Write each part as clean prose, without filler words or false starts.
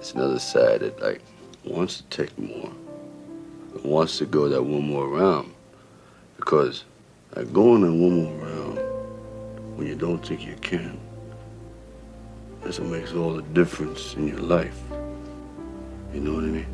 it's another side that like wants to take more, wants to go that one more round, because like going that one more round when you don't think you can, that's what makes all the difference in your life. You know what I mean?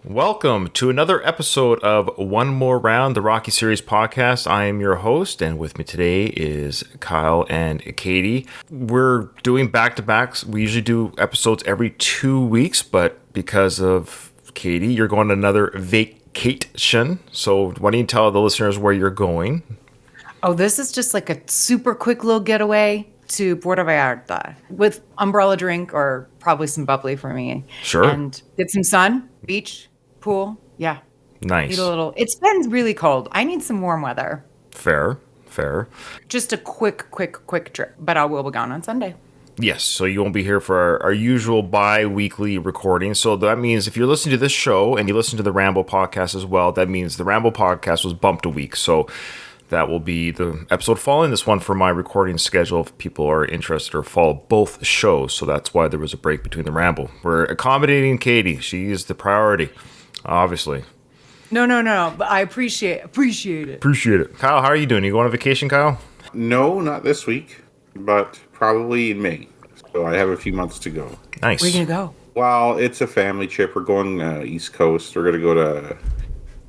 Welcome to another episode of One More Round, the Rocky Series podcast. I am your host, and with me today is Kyle and Katie. We're doing back-to-backs. We usually do episodes every 2 weeks, but because of Katie, you're going on another vacation. So why don't you tell the listeners where you're going? Oh, this is just like a super quick little getaway to Puerto Vallarta with umbrella drink or probably some bubbly for me. Sure. And get some sun, beach, pool. Yeah. Nice. Need a little. It's been really cold. I need some warm weather. Fair. Just a quick trip, but I will be gone on Sunday. Yes, so you won't be here for our usual bi-weekly recording. So that means if you're listening to this show and you listen to the Rambo podcast as well, that means the Rambo podcast was bumped a week. So that will be the episode following this one for my recording schedule if people are interested or follow both shows. So that's why there was a break between the Rambo. We're accommodating Katie. She is the priority, obviously. No, but I appreciate it. Appreciate it. Kyle, how are you doing? You going on vacation, Kyle? No, not this week, but probably in May. So I have a few months to go. Nice. Where are you going to go? Well, it's a family trip. We're going East Coast. We're going to go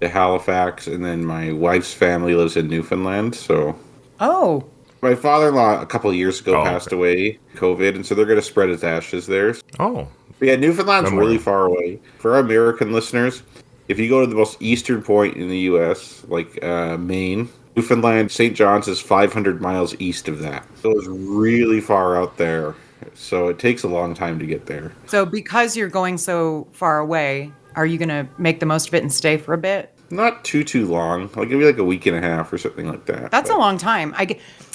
to Halifax, and then my wife's family lives in Newfoundland. So, my father-in-law a couple of years ago passed away, COVID, and so they're going to spread his ashes there. Oh, but yeah, Newfoundland's really far away. For our American listeners, if you go to the most eastern point in the U.S., like Maine, Newfoundland, St. John's is 500 miles east of that. So it's really far out there. So it takes a long time to get there. So because you're going so far away, are you going to make the most of it and stay for a bit? Not too long. Like maybe like a week and a half or something like that. That's a long time.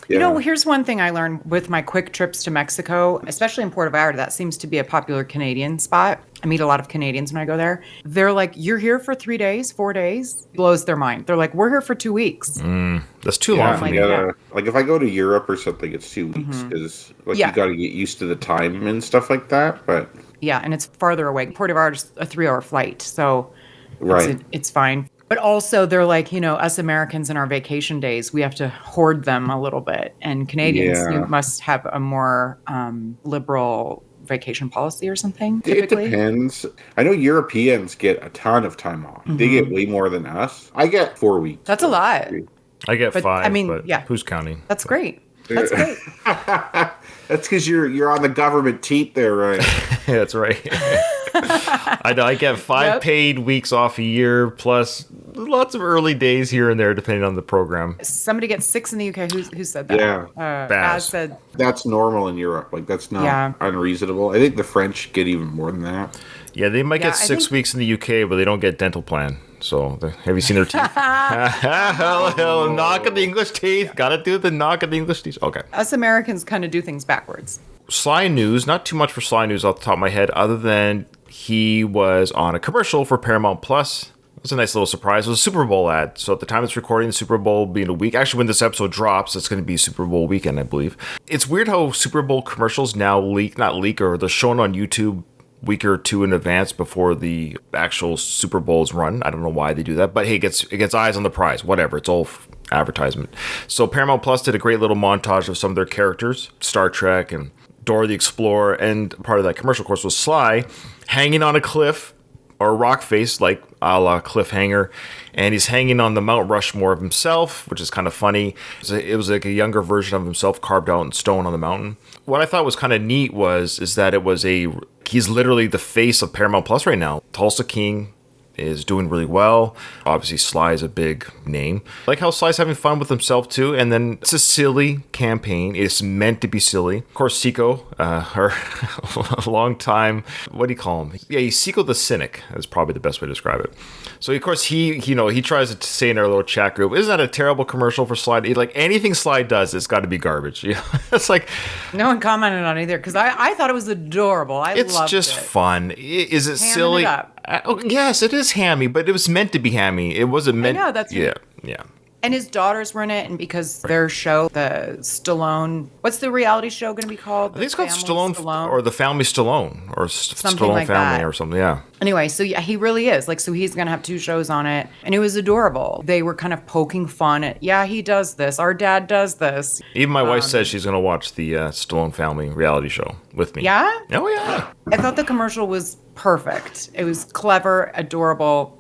You know, here's one thing I learned with my quick trips to Mexico, especially in Puerto Vallarta. That seems to be a popular Canadian spot. I meet a lot of Canadians when I go there. They're like, you're here for 3 days, 4 days? Blows their mind. They're like, we're here for 2 weeks. That's too long for me. Like if I go to Europe or something, it's 2 weeks because you got to get used to the time and stuff like that. But yeah, and it's farther away. Puerto Vallarta's a 3-hour flight, so it's fine. But also, they're like, you know, us Americans in our vacation days, we have to hoard them a little bit. And Canadians, you must have a more liberal vacation policy or something, typically. It depends. I know Europeans get a ton of time off. They get way more than us. I get 4 weeks. That's a lot. I get 5, I mean, but who's counting? That's great. That's great. That's because you're on the government teat there, right? That's right. I know. I get 5 paid weeks off a year, plus lots of early days here and there, depending on the program. Somebody gets 6 in the UK. Who said that? Yeah. Baz said that's normal in Europe. Like that's not unreasonable. I think the French get even more than that. Yeah, they might get 6 weeks in the UK, but they don't get dental plan. So, have you seen their teeth? Knock of the English teeth. Gotta do the knock of the English teeth. Okay. Us Americans kind of do things backwards. Sly News, not too much for Sly News off the top of my head, other than he was on a commercial for Paramount Plus. It was a nice little surprise. It was a Super Bowl ad. So at the time it's recording, the Super Bowl being a week. Actually, when this episode drops, it's going to be Super Bowl weekend, I believe. It's weird how Super Bowl commercials now or they're shown on YouTube week or two in advance before the actual Super Bowl's run. I don't know why they do that, but hey, it gets eyes on the prize. Whatever, it's all advertisement. So Paramount Plus did a great little montage of some of their characters, Star Trek and Dora the Explorer, and part of that commercial, of course, was Sly hanging on a cliff or a rock face, like a la cliffhanger, and he's hanging on the Mount Rushmore of himself, which is kind of funny. It was like a younger version of himself carved out in stone on the mountain. What I thought was kind of neat is that he's literally the face of Paramount Plus right now. Tulsa King is doing really well. Obviously, Sly is a big name. I like how Sly's having fun with himself too. And then it's a silly campaign. It's meant to be silly. Of course, Seiko, her long time, what do you call him? Yeah, he's Seiko the Cynic. That's probably the best way to describe it. So of course he tries to say in our little chat group, isn't that a terrible commercial for Sly? Like anything Sly does, it's got to be garbage. It's like no one commented on either because I thought it was adorable. It's loved just it. Fun. Is it silly? It up. Yes, it is hammy, but it was meant to be hammy. It wasn't meant. I know, that's yeah, right. yeah. And his daughters were in it, and because their show, the Stallone, what's the reality show going to be called? I think it's called Stallone or the Family Stallone or something Stallone like Family that. or something. Yeah. Anyway, so yeah, he really is so he's going to have 2 shows on it, and it was adorable. They were kind of poking fun at, yeah, he does this. Our dad does this. Even my wife says she's going to watch the Stallone Family reality show with me. Yeah? Oh yeah. I thought the commercial was perfect. It was clever, adorable.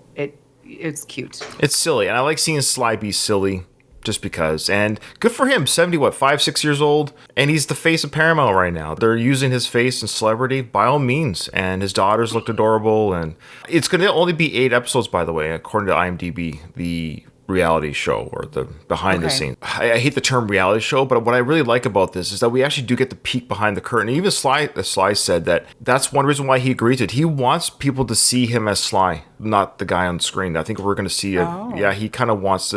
It's cute. It's silly, and I like seeing Sly be silly just because. And good for him, 5, 6 years old, and he's the face of Paramount right now. They're using his face and celebrity by all means, and his daughters looked adorable. And it's going to only be 8 episodes, by the way, according to IMDb, the reality show or the behind the scenes. I hate the term reality show, but what I really like about this is that we actually do get the peek behind the curtain. Even Sly said that's one reason why he agreed to it. He wants people to see him as Sly, not the guy on screen. I think we're going to see he kind of wants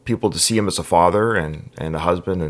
people to see him as a father and a husband,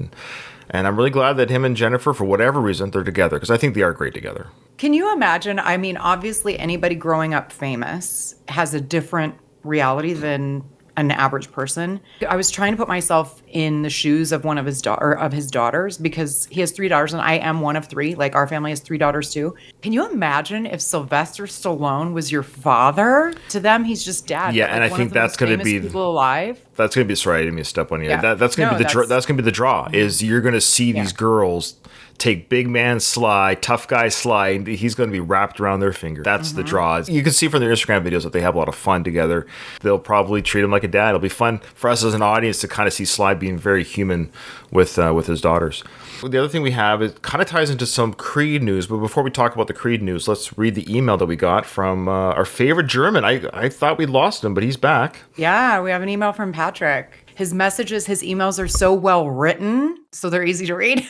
and I'm really glad that him and Jennifer, for whatever reason, they're together because I think they are great together. Can you imagine? I mean, obviously anybody growing up famous has a different reality than an average person. I was trying to put myself in the shoes of one of his daughters because he has 3 daughters and I am one of 3. Like our family has 3 daughters too. Can you imagine if Sylvester Stallone was your father? To them, he's just dad. Yeah, and I think that's going to be people alive. That's going to be sorry, I didn't mean to step on you. Yeah. That's going to be that's going to be the draw. Is you're going to see these girls take big man Sly, tough guy Sly, and he's going to be wrapped around their finger. That's the draw. You can see from their Instagram videos that they have a lot of fun together. They'll probably treat him like a dad. It'll be fun for us as an audience to kind of see Sly being very human with his daughters. The other thing we have, it kind of ties into some Creed news, but before we talk about the Creed news, let's read the email that we got from our favorite German. I thought we'd lost him, but he's back. Yeah, we have an email from Patrick. His emails are so well written, so they're easy to read.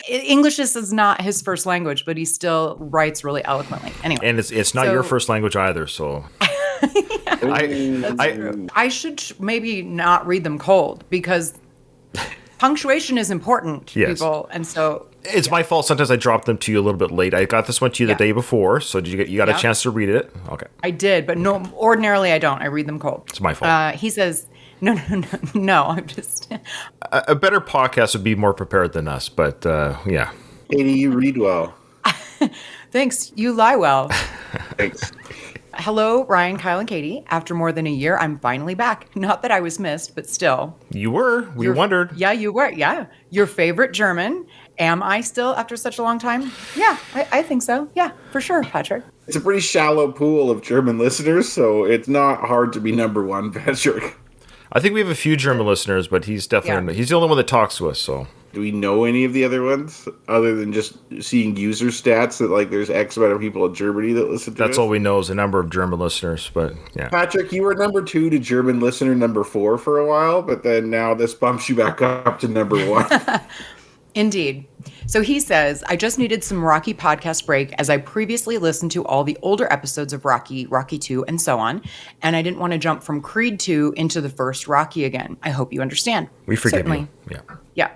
English is not his first language, but he still writes really eloquently. Anyway, and it's not your first language either, so. That's true. I should maybe not read them cold because punctuation is important to people, and so it's my fault. Sometimes I drop them to you a little bit late. I got this one to you the day before, so did you got a chance to read it? Okay, I did, but no. Ordinarily, I don't. I read them cold. It's my fault. He says. No. I'm just a better podcast would be more prepared than us, but yeah. Katie, you read well. Thanks. You lie well. Thanks. Hello, Ryan, Kyle, and Katie. After more than a year, I'm finally back. Not that I was missed, but still. You were. We wondered. Yeah, you were. Yeah. Your favorite German. Am I still after such a long time? Yeah, I think so. Yeah, for sure, Patrick. It's a pretty shallow pool of German listeners, so it's not hard to be number 1, Patrick. I think we have a few German listeners, but he's definitely he's the only one that talks to us. So, do we know any of the other ones other than just seeing user stats that there's X amount of people in Germany that listen to That's all we know is the number of German listeners. But yeah, Patrick, you were number 2 to German listener number 4 for a while, but then now this bumps you back up to number 1. Indeed. So he says, I just needed some Rocky podcast break as I previously listened to all the older episodes of Rocky, Rocky 2, and so on, and I didn't want to jump from Creed 2 into the first Rocky again. I hope you understand. We forgive you. Yeah.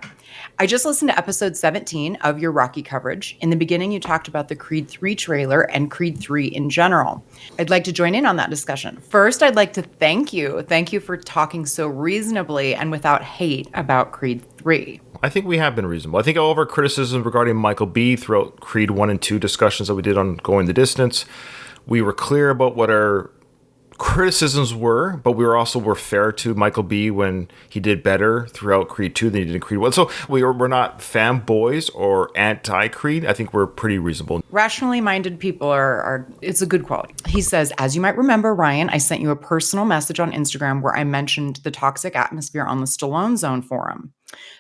I just listened to episode 17 of your Rocky coverage. In the beginning, you talked about the Creed 3 trailer and Creed 3 in general. I'd like to join in on that discussion. First, I'd like to thank you. Thank you for talking so reasonably and without hate about Creed 3. I think we have been reasonable. I think all of our criticism regarding Michael B. throughout Creed 1 and 2 discussions that we did on Going the Distance, we were clear about what our criticisms were, but we were fair to Michael B. when he did better throughout Creed 2 than he did in Creed 1. So we're not fanboys or anti-Creed. I think we're pretty reasonable. Rationally minded people are it's a good quality. He says, as you might remember, Ryan, I sent you a personal message on Instagram where I mentioned the toxic atmosphere on the Stallone Zone Forum.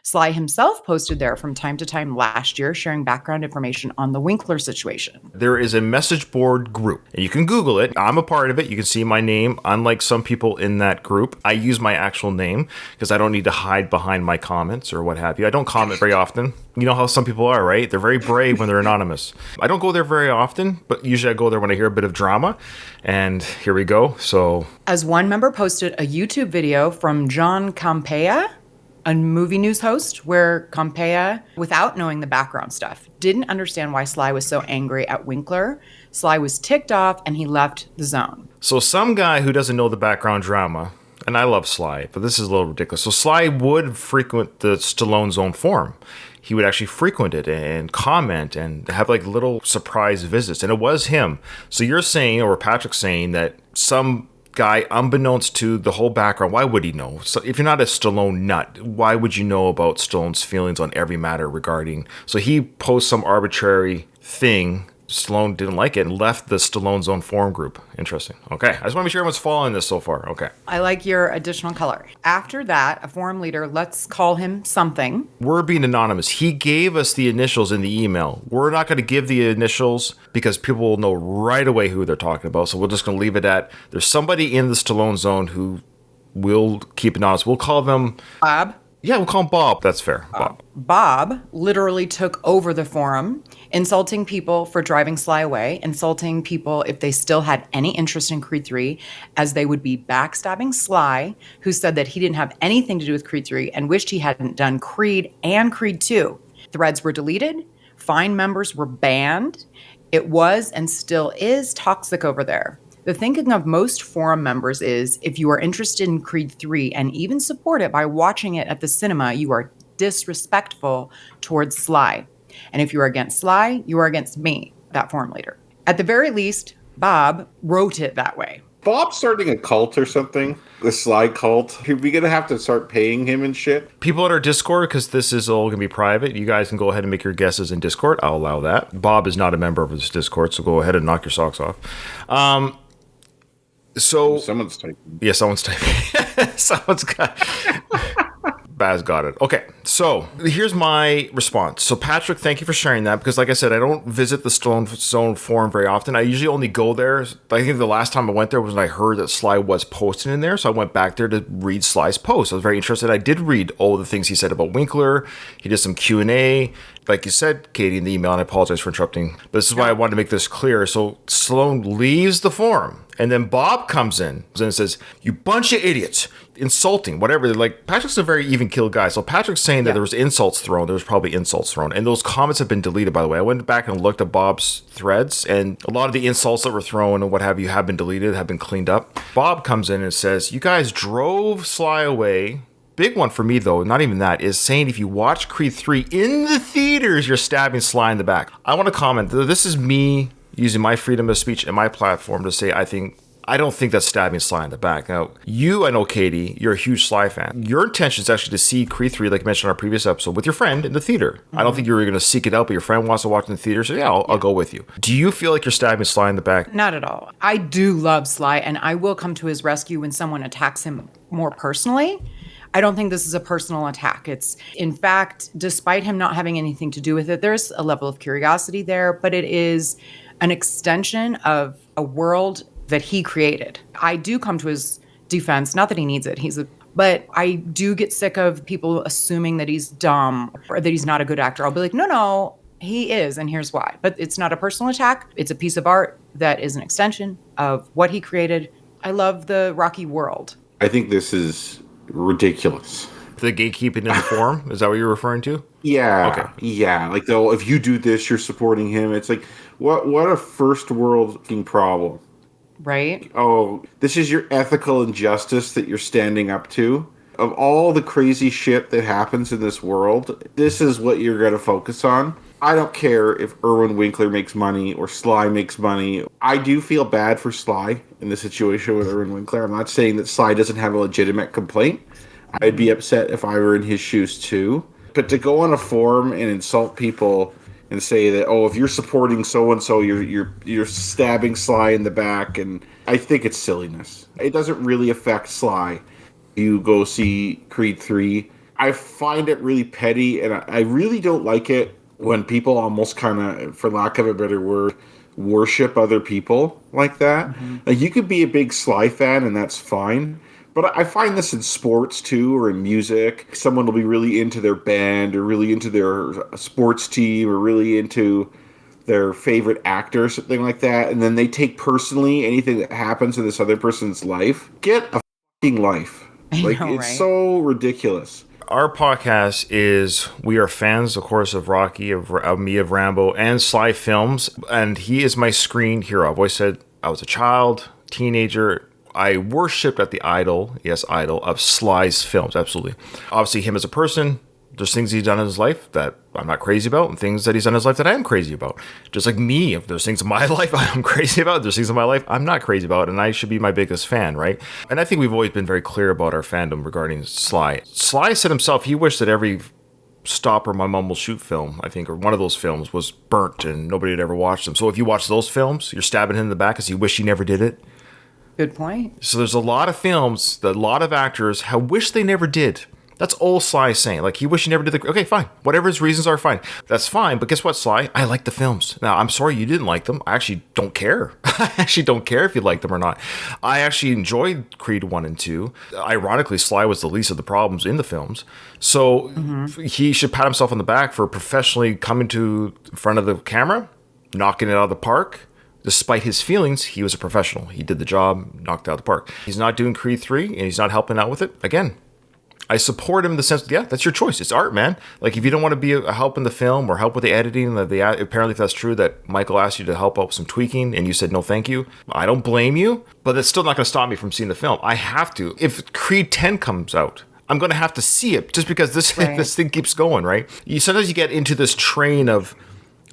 Sly himself posted there from time to time last year, sharing background information on the Winkler situation. There is a message board group, and you can Google it. I'm a part of it. You can see my name. Unlike some people in that group, I use my actual name because I don't need to hide behind my comments or what have you. I don't comment very often. You know how some people are, right? They're very brave when they're anonymous. I don't go there very often, but usually I go there when I hear a bit of drama, and here we go. So, as one member posted a YouTube video from John Campea, a movie news host, where Campea, without knowing the background stuff, didn't understand why Sly was so angry at Winkler. Sly was ticked off and he left the zone. So some guy who doesn't know the background drama, and I love Sly, but this is a little ridiculous. So Sly would frequent the Stallone Zone Forum. He would actually frequent it and comment and have like little surprise visits. And it was him. So you're saying, or Patrick's saying, that some guy, unbeknownst to the whole background, why would he know? So if you're not a Stallone nut, why would you know about Stallone's feelings on every matter regarding? So he posts some arbitrary thing. Stallone didn't like it and left the Stallone Zone Forum group. Interesting. Okay. I just want to make sure everyone's following this so far. Okay. I like your additional color. After that, a forum leader, let's call him something. We're being anonymous. He gave us the initials in the email. We're not going to give the initials because people will know right away who they're talking about. So we're just going to leave it at, there's somebody in the Stallone Zone who will keep it honest. We'll call them Bob. Yeah, we'll call him Bob. That's fair. Bob. Bob literally took over the forum, insulting people for driving Sly away, insulting people if they still had any interest in Creed 3, as they would be backstabbing Sly, who said that he didn't have anything to do with Creed 3 and wished he hadn't done Creed and Creed 2. Threads were deleted. Fine members were banned. It was and still is toxic over there. The thinking of most forum members is, if you are interested in Creed 3 and even support it by watching it at the cinema, you are disrespectful towards Sly. And if you are against Sly, you are against me, that forum leader. At the very least, Bob wrote it that way. Bob's starting a cult or something, the Sly cult. We're going to have to start paying him and shit. People at our Discord, because this is all going to be private, you guys can go ahead and make your guesses in Discord. I'll allow that. Bob is not a member of this Discord, so go ahead and knock your socks off. So someone's typing. Yeah, someone's typing. Someone's got. Baz got it. Okay, so here's my response. So Patrick, thank you for sharing that, because like I said, I don't visit the Stallone Zone Forum very often. I usually only go there. I think the last time I went there was when I heard that Sly was posting in there, so I went back there to read Sly's post. I was very interested. I did read all the things he said about Winkler. He did some Q&A. Like you said, Katie, in the email, and I apologize for interrupting, but this is why I wanted to make this clear. So Stallone leaves the forum, and then Bob comes in and says, "You bunch of idiots," insulting, whatever. Like, Patrick's a very even-keeled guy, so Patrick's saying that there was insults thrown. There was probably insults thrown, and those comments have been deleted, by the way. I went back and looked at Bob's threads, and a lot of the insults that were thrown and what have you have been deleted, have been cleaned up. Bob comes in and says, "You guys drove Sly away." Big one for me, though, not even that, is saying if you watch Creed 3 in the theaters, you're stabbing Sly in the back. I want to comment. This is me using my freedom of speech and my platform to say I don't think that's stabbing Sly in the back. Now, I know, Katie, you're a huge Sly fan. Your intention is actually to see Creed 3, like I mentioned in our previous episode, with your friend in the theater. I don't think you're going to seek it out, but your friend wants to watch in the theater, so I'll go with you. Do you feel like you're stabbing Sly in the back? Not at all. I do love Sly, and I will come to his rescue when someone attacks him more personally. I don't think this is a personal attack. It's, in fact, despite him not having anything to do with it, there's a level of curiosity there, but it is an extension of a world that he created. I do come to his defense, not that he needs it, but I do get sick of people assuming that he's dumb or that he's not a good actor. I'll be like, no, he is, and here's why. But it's not a personal attack. It's a piece of art that is an extension of what he created. I love the Rocky world. I think this is ridiculous. The gatekeeping in the forum? Is that what you're referring to? Yeah. Okay. Yeah. Like, though, if you do this, you're supporting him. It's like, what a first world problem. Right? Oh, this is your ethical injustice that you're standing up to. Of all the crazy shit that happens in this world, this is what you're going to focus on. I don't care if Irwin Winkler makes money or Sly makes money. I do feel bad for Sly in the situation with Irwin Winkler. I'm not saying that Sly doesn't have a legitimate complaint. I'd be upset if I were in his shoes too. But to go on a forum and insult people and say that, oh, if you're supporting so-and-so, you're stabbing Sly in the back, and I think it's silliness. It doesn't really affect Sly. You go see Creed 3 I find it really petty, and I really don't like it when people almost kind of, for lack of a better word, worship other people like that. Mm-hmm. Like, you could be a big Sly fan, and that's fine. But I find this in sports too, or in music. Someone will be really into their band, or really into their sports team, or really into their favorite actor, or something like that, and then they take personally anything that happens in this other person's life. Get a fucking life. Like, know, it's right? so ridiculous. Our podcast is, we are fans, of course, of Rocky, of me, of Rambo, and Sly films, and he is my screen hero. I've always said I was a child, teenager, I worshipped at the idol, yes, idol, of Sly's films, absolutely. Obviously, him as a person, there's things he's done in his life that I'm not crazy about, and things that he's done in his life that I am crazy about. Just like me, if there's things in my life I'm crazy about, there's things in my life I'm not crazy about, and I should be my biggest fan, right? And I think we've always been very clear about our fandom regarding Sly. Sly said himself he wished that every Stop or My Mum Will Shoot film, I think, or one of those films was burnt and nobody had ever watched them. So if you watch those films, you're stabbing him in the back because you wish you never did it. Good point. So there's a lot of films that a lot of actors wish they never did. That's all Sly saying. Like, he wish he never did the... Okay, fine. Whatever his reasons are, fine. That's fine. But guess what, Sly? I like the films. Now, I'm sorry you didn't like them. I actually don't care. I actually don't care if you like them or not. I actually enjoyed Creed 1 and 2. Ironically, Sly was the least of the problems in the films. So he should pat himself on the back for professionally coming to front of the camera, knocking it out of the park. Despite his feelings, he was a professional. He did the job, knocked it out of the park. He's not doing Creed 3, and he's not helping out with it. Again, I support him in the sense that, yeah, that's your choice. It's art, man. Like, if you don't want to be a help in the film or help with the editing, apparently if that's true that Michael asked you to help out with some tweaking and you said no thank you, I don't blame you, but that's still not going to stop me from seeing the film. I have to. If Creed 10 comes out, I'm going to have to see it just because this thing keeps going, right? Sometimes you get into this train of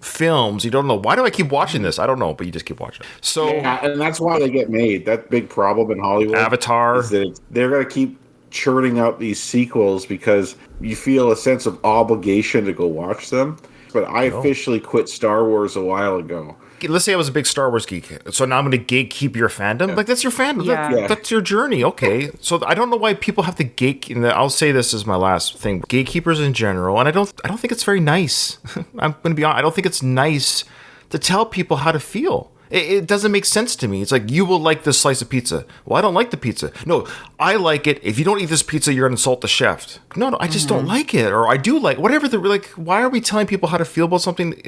films, you don't know, why do I keep watching this? I don't know, but you just keep watching. So yeah, and that's why they get made. That big problem in Hollywood, Avatar, is that they're going to keep churning out these sequels because you feel a sense of obligation to go watch them. But I officially quit Star Wars a while ago. Let's say I was a big Star Wars geek, so now I'm going to gatekeep your fandom. Yeah. Like, that's your fandom. Yeah. That's your journey. Okay. So I don't know why people have to gate. And I'll say this as my last thing. Gatekeepers in general, and I don't think it's very nice. I'm going to be honest. I don't think it's nice to tell people how to feel. It doesn't make sense to me. It's like, you will like this slice of pizza. Well, I don't like the pizza. No, I like it. If you don't eat this pizza, you're going to insult the chef. No, I just don't like it. Or I do like, whatever. Like, why are we telling people how to feel about something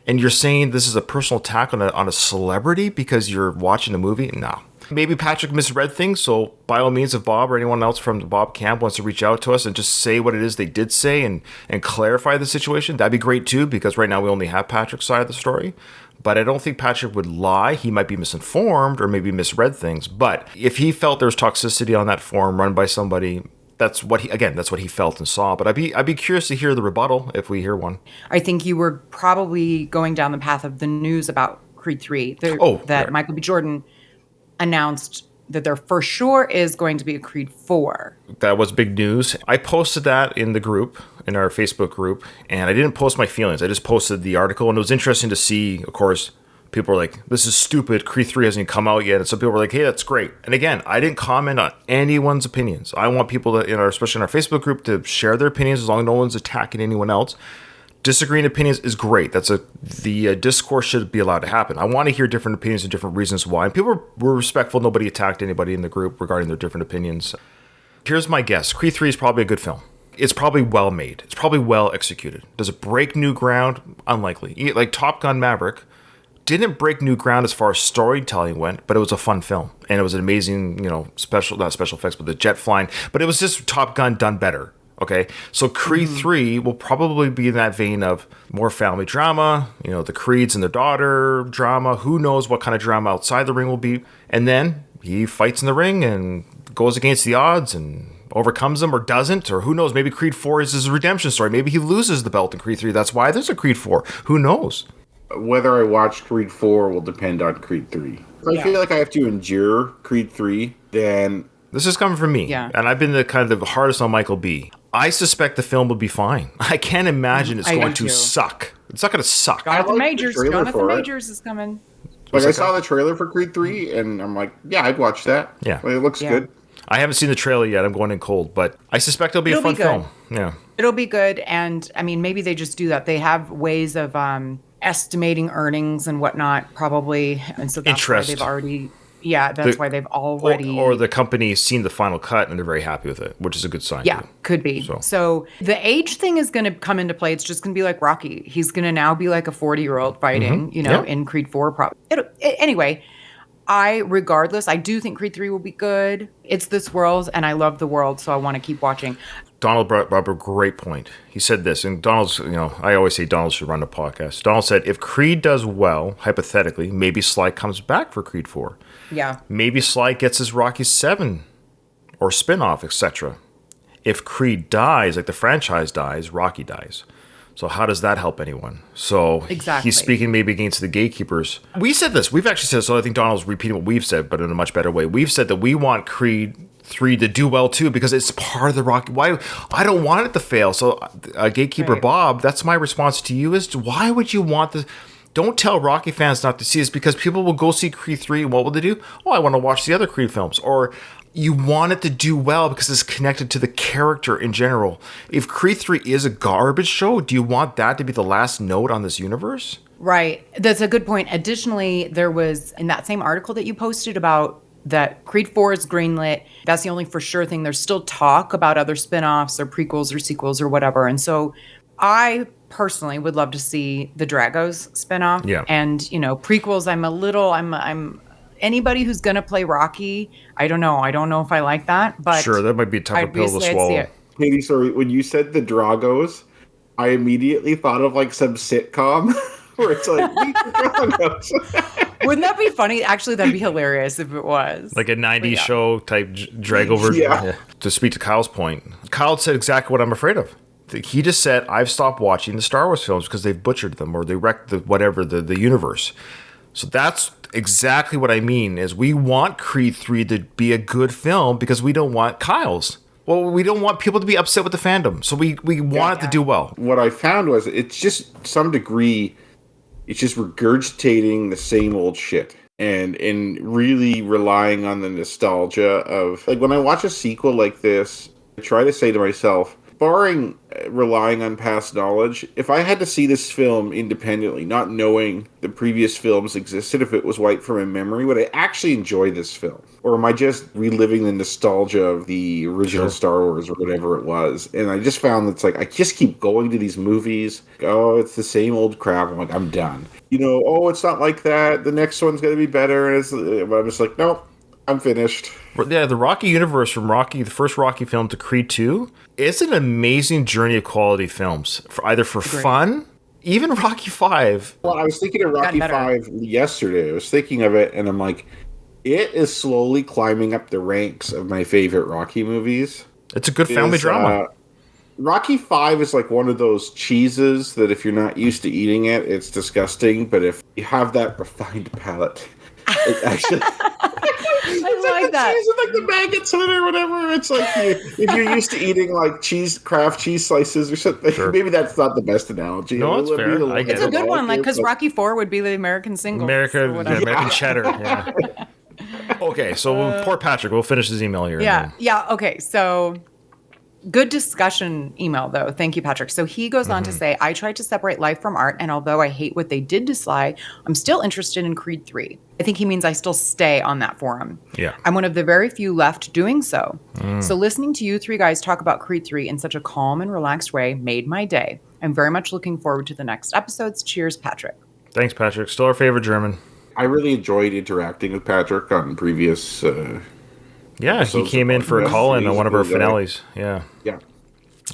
and you're saying this is a personal attack on a celebrity because you're watching a movie? No. Maybe Patrick misread things, so by all means, if Bob or anyone else from the Bob camp wants to reach out to us and just say what it is they did say and clarify the situation, that'd be great too, because right now we only have Patrick's side of the story. But I don't think Patrick would lie. He might be misinformed or maybe misread things. But if he felt there was toxicity on that forum run by somebody, that's what he felt and saw. But I'd be curious to hear the rebuttal if we hear one. I think you were probably going down the path of the news about Creed 3 that Michael B. Jordan announced that there for sure is going to be a Creed 4. That was big news. I posted that in the group, in our Facebook group, and I didn't post my feelings. I just posted the article, and it was interesting to see, of course, people were like, this is stupid, Creed 3 hasn't come out yet. And some people were like, hey, that's great. And again, I didn't comment on anyone's opinions. I want people to, especially in our Facebook group, to share their opinions as long as no one's attacking anyone else. Disagreeing opinions is great. The discourse should be allowed to happen. I want to hear different opinions and different reasons why. And people were respectful. Nobody attacked anybody in the group regarding their different opinions. Here's my guess. Creed 3 is probably a good film. It's probably well made. It's probably well executed. Does it break new ground? Unlikely. Like Top Gun Maverick didn't break new ground as far as storytelling went, but it was a fun film. And it was an amazing, not special effects, but the jet flying. But it was just Top Gun done better. Okay, so Creed 3 will probably be in that vein of more family drama, the Creeds and their daughter drama. Who knows what kind of drama outside the ring will be. And then he fights in the ring and goes against the odds and overcomes them or doesn't. Or who knows, maybe Creed 4 is his redemption story. Maybe he loses the belt in Creed 3. That's why there's a Creed 4. Who knows? Whether I watch Creed 4 will depend on Creed 3. If I feel like I have to endure Creed 3, then... This is coming from me. Yeah. And I've been the hardest on Michael B. I suspect the film will be fine. I can't imagine it's going to suck. It's not going to suck. Jonathan Majors is coming. Like, I saw the trailer for Creed 3, and I'm like, yeah, I'd watch that. Yeah. It looks good. I haven't seen the trailer yet. I'm going in cold, but I suspect it'll be a fun film. Yeah. It'll be good. And I mean, maybe they just do that. They have ways of estimating earnings and whatnot, probably. And so that's why they've already... Yeah, that's why they've already... Or the company's seen the final cut and they're very happy with it, which is a good sign. Yeah, could be. So the age thing is going to come into play. It's just going to be like Rocky. He's going to now be like a 40-year-old fighting, in Creed 4. Anyway, regardless, I do think Creed 3 will be good. It's this world, and I love the world, so I want to keep watching. Donald brought up a great point. He said this, and Donald's, I always say Donald should run the podcast. Donald said, if Creed does well, hypothetically, maybe Sly comes back for Creed 4. Yeah. Maybe Sly gets his Rocky 7 or spin-off, etc. If Creed dies, like the franchise dies, Rocky dies. So how does that help anyone? So exactly. He's speaking maybe against the gatekeepers. We said this. We've actually said, so I think Donald's repeating what we've said, but in a much better way. We've said that we want Creed 3 to do well too, because it's part of the Rocky. Why? I don't want it to fail. So Gatekeeper Bob, that's my response to you is, why would you want this? Don't tell Rocky fans not to see this, because people will go see Creed 3 and what will they do? Oh, I want to watch the other Creed films. Or you want it to do well because it's connected to the character in general. If Creed 3 is a garbage show, do you want that to be the last note on this universe? Right. That's a good point. Additionally, there was in that same article that you posted about that Creed 4 is greenlit. That's the only for sure thing. There's still talk about other spinoffs or prequels or sequels or whatever. And so I personally would love to see the Dragos spinoff. Yeah. And, prequels, I'm anybody who's going to play Rocky, I don't know. I don't know if I like that, but sure, that might be a tougher pill to swallow. Katie, sorry, when you said the Dragos, I immediately thought of like some sitcom where it's like, meet the Dragos. Wouldn't that be funny? Actually, that'd be hilarious if it was. Like a 90s show type Drago version. Yeah. To speak to Kyle's point, Kyle said exactly what I'm afraid of. He just said, I've stopped watching the Star Wars films because they've butchered them or they wrecked the universe. So that's exactly what I mean is we want Creed 3 to be a good film because we don't want Kyle's. Well, we don't want people to be upset with the fandom. So we want it to do well. What I found was it's just some degree, it's just regurgitating the same old shit. And really relying on the nostalgia of, like, when I watch a sequel like this, I try to say to myself, barring relying on past knowledge, if I had to see this film independently, not knowing the previous films existed, if it was wiped from my memory, would I actually enjoy this film? Or am I just reliving the nostalgia of the original Star Wars or whatever it was? And I just found it's like, I just keep going to these movies. Oh, it's the same old crap. I'm like, I'm done. Oh, it's not like that. The next one's going to be better. But I'm just like, nope, I'm finished. Yeah, the Rocky universe from Rocky, the first Rocky film to Creed 2, it's an amazing journey of quality films, either for fun, even Rocky 5. Well, I was thinking of Rocky 5 yesterday. I was thinking of it, and I'm like, it is slowly climbing up the ranks of my favorite Rocky movies. It's a good family drama. Rocky 5 is like one of those cheeses that if you're not used to eating it, it's disgusting, but if you have that refined palate, it actually... I like that. Cheese with like the maggots in it or whatever. It's like if you're used to eating like Kraft cheese slices or something. Sure. Maybe that's not the best analogy. No, it's fair. It's a good one, like because Rocky 4 would be the American single. American cheddar. Yeah. Okay, so poor Patrick. We'll finish his email here. Yeah. Okay, so. Good discussion email, though. Thank you, Patrick. So he goes on to say, I tried to separate life from art, and although I hate what they did to Sly, I'm still interested in Creed 3. I think he means I still stay on that forum. Yeah. I'm one of the very few left doing so. So listening to you three guys talk about Creed 3 in such a calm and relaxed way made my day. I'm very much looking forward to the next episodes. Cheers, Patrick. Thanks, Patrick. Still our favorite German. I really enjoyed interacting with Patrick on previous... Yeah, he came in for a call-in on one of our finales. Yeah.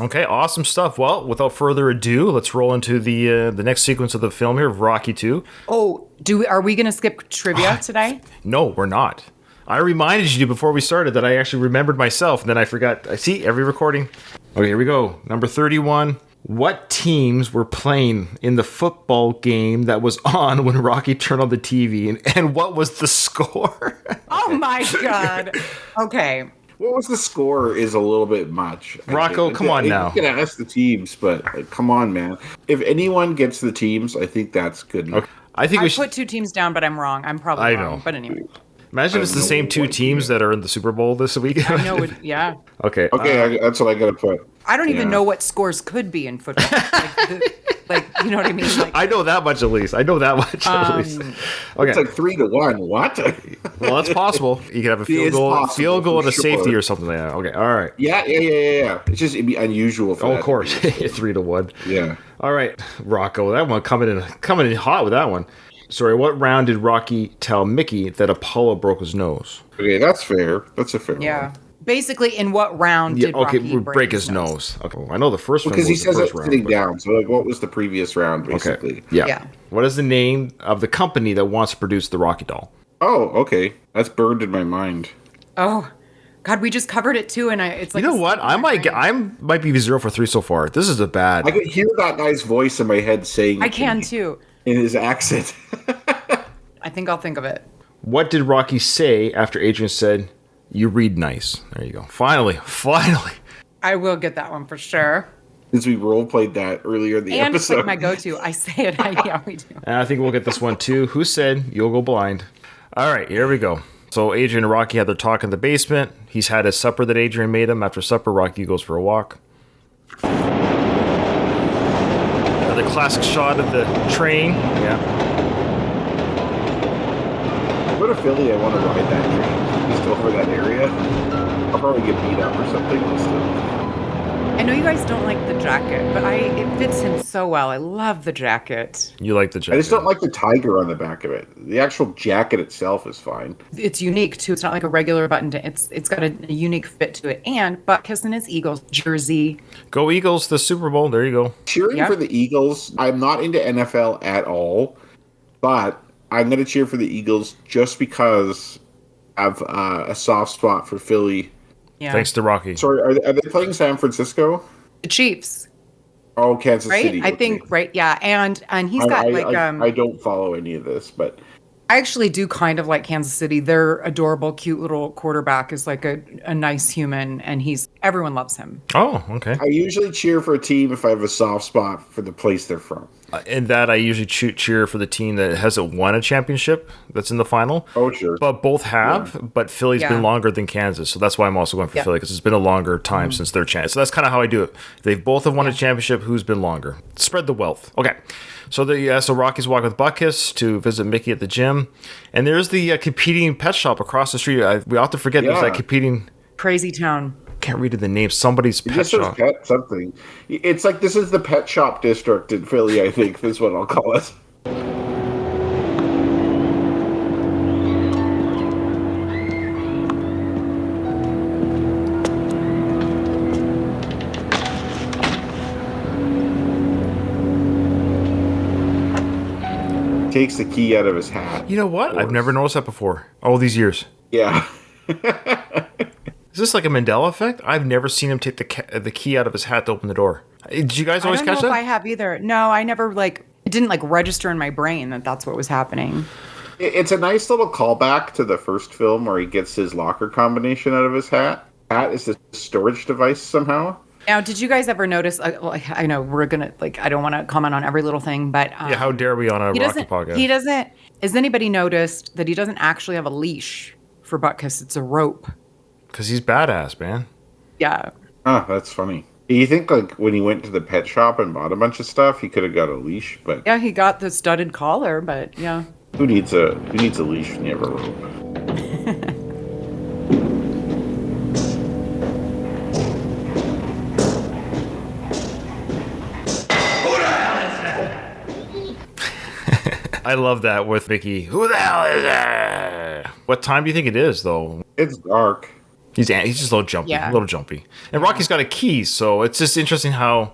Okay, awesome stuff. Well, without further ado, let's roll into the next sequence of the film here of Rocky 2. Oh, are we going to skip trivia today? No, we're not. I reminded you before we started that I actually remembered myself, and then I forgot. I see every recording. Okay, here we go. Number 31. What teams were playing in the football game that was on when Rocky turned on the TV, and what was the score? Oh my God. Okay. What was the score is a little bit much. Rocco, come on now. You can ask the teams, but come on, man. If anyone gets the teams, I think that's good enough. Okay. I put two teams down, but I'm wrong. I'm probably wrong. But anyway. Imagine it's the same two teams that are in the Super Bowl this week. I know. Yeah. Okay. Okay, that's what I gotta put. I don't even know what scores could be in football. Like, you know what I mean? Like, I know that much at least. Okay. It's like 3-1. What? Well, that's possible. You could have a field goal, and a safety or something like that. Okay. All right. Yeah. It's just it'd be unusual for that. Of course. 3-1. Yeah. All right, Rocco. That one coming in hot with that one. Sorry, what round did Rocky tell Mickey that Apollo broke his nose? Okay, that's fair. That's a fair one. Basically, in what round did Rocky break his nose? Okay, well, I know the first one was because he says the it's first sitting round. down. So, like, what was the previous round, basically? Okay. Yeah. What is the name of the company that wants to produce the Rocky doll? Oh, okay. That's burned in my mind. Oh, God, we just covered it too, and it's like, you know what? I might be 0 for 3 so far. This is a bad. I could hear that guy's voice in my head saying. I can too. In his accent. I think I'll think of it. What did Rocky say after Adrian said, "You read nice"? There you go. Finally. I will get that one for sure. Since we role played that earlier in the episode. And episode. it's like my go-to. I say it. Yeah, we do. And I think we'll get this one too. Who said you'll go blind? All right, here we go. So Adrian and Rocky had their talk in the basement. He's had his supper that Adrian made him. After supper, Rocky goes for a walk. Another classic shot of the train. Yeah. Go to Philly, I want to ride that train. Just over that area. I'll probably get beat up or something. I know you guys don't like the jacket, but it fits him so well. I love the jacket. You like the jacket? I just don't like the tiger on the back of it. The actual jacket itself is fine. It's unique too. It's not like a regular button. It's got a unique fit to it. And Butkus in his Eagles jersey. Go Eagles! The Super Bowl. There you go. Cheering for the Eagles. I'm not into NFL at all, but I'm going to cheer for the Eagles just because I have a soft spot for Philly. Yeah. Thanks to Rocky. Sorry, are they playing San Francisco? The Chiefs. Oh, Kansas right? City. I think, right, yeah. And he's got I don't follow any of this, but I actually do kind of like Kansas City. Their adorable, cute little quarterback is like a nice human, and everyone loves him. Oh, okay. I usually cheer for a team if I have a soft spot for the place they're from. In that, I usually cheer for the team that hasn't won a championship that's in the final. Oh, sure. But both have, but Philly's been longer than Kansas. So that's why I'm also going for Philly, because it's been a longer time since their chance. So that's kind of how I do it. They've both have won a championship. Who's been longer? Spread the wealth. Okay. So so Rocky's walking with Butkus to visit Mickey at the gym. And there's the competing pet shop across the street. We often forget there's that competing... Crazy town. Can't read the name. Somebody's pet shop. Pet something. It's like this is the pet shop district in Philly, I think is what I'll call it. Takes the key out of his hat. You know what? I've never noticed that before. All these years. Yeah. Is this like a Mandela effect? I've never seen him take the key out of his hat to open the door. Did you guys always catch that? I don't know if I have either. No, I never it didn't register in my brain that that's what was happening. It's a nice little callback to the first film where he gets his locker combination out of his hat. Hat is the storage device somehow. Now, did you guys ever notice? I know we're gonna I don't want to comment on every little thing, but yeah, how dare we on a Rocky podcast? He doesn't. Has anybody noticed that he doesn't actually have a leash for Butkus? It's a rope. Because he's badass, man. Yeah. Oh, that's funny. You think when he went to the pet shop and bought a bunch of stuff, he could have got a leash, but yeah, he got the studded collar, but yeah. Who needs a leash when you have a rope? I love that with Mickey. Who the hell is that? What time do you think it is, though? It's dark. He's just a little jumpy. And Rocky's got a key, so it's just interesting how